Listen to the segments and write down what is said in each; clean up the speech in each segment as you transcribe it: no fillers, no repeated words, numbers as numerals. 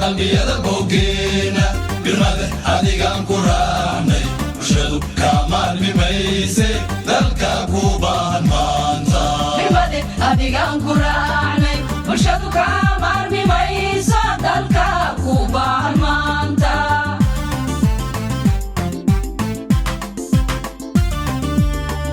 qalbiyada bogeena birmade adigaan ku raacnay bulshadu ka maarmi mayse dalka ku baahan maanta birmade adigaan ku raacnay bulshadu ka maarmi mayse dalka ku baahan maanta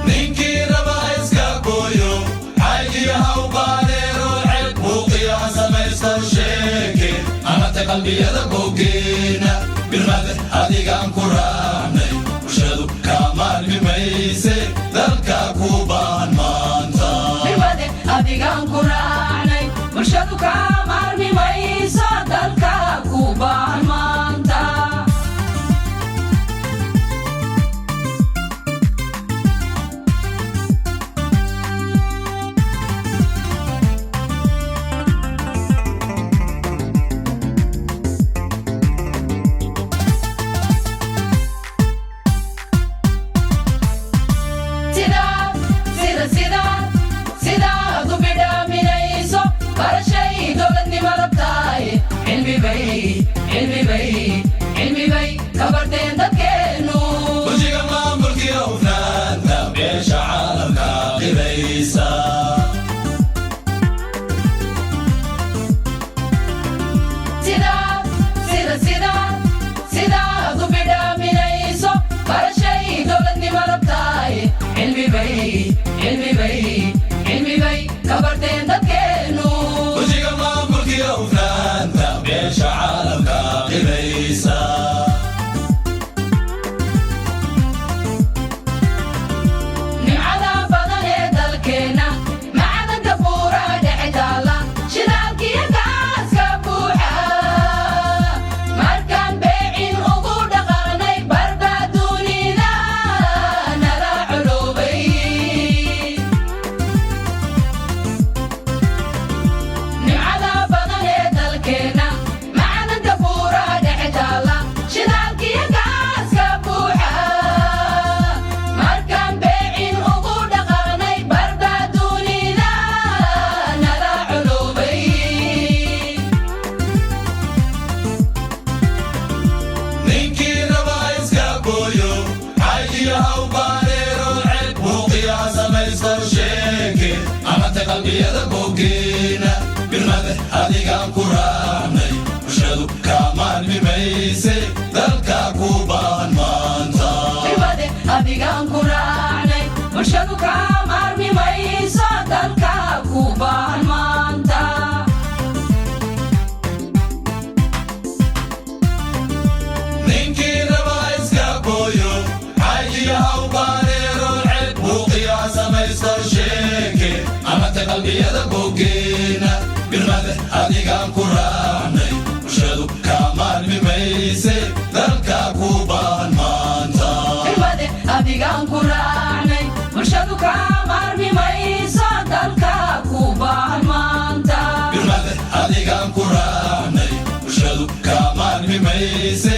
ninkii raba iska gooyo xayiga hawbaaleero ceeb buuqiya samaysto sheeke amate qalbiyada bogeena birmade adigaan ku raacnay bulshadu ka maarmi mayse dalka ku baahan maanta birmade adigaan ku raacnay bulshadu ka maarmi mayse dalka ku baahan maanta علمي بي كبرتين دكينو وجيك مامبركي وفنانتا بيش عالمك قبيسا سيدا ضبدا من ايسو برشي دولتني مربطاي علمي بي كبرتين دكينو وجيك مامبركي وفنانتا بيش عالمك قبيسا نمعنا بدن دلكينا معنا دبورة دحتالا شدالكي يكاس كبوحا مركان بيعين أقول دقرني بربادوني لا نرى علوبي نمعنا بدن دلكينا معنا دبورة دحتالا شدالكي يكاس كبوحا مركان بيعين أقول دقرني بربادوني لا نرى علوبي ninkii raba iska gooyo xayiga hawbaaleero ceeb buuqiya samaysto sheeke amate qalbiyada bogeena birmade adigaan ku raacnay bulshadu ka maarmi mayse dalka ku baahan maanta birmade adigaan ku raacnay bulshadu ka maarmi mayso dalka ku baahan maanta ninkii raba iska gooyo xayiga hawbaaleero ceeb buuqiya samaysto sheeke amate qalbiyada bogeena birmade adigaan ku raacnay bulshadu ka maarmi mayse dalka ku baahan maanta birmade adigaan ku raacnay bulshadu ka maarmi mayso dalka ku baahan maanta birmade adigaan ku raacnay bulshadu ka maarmi mayse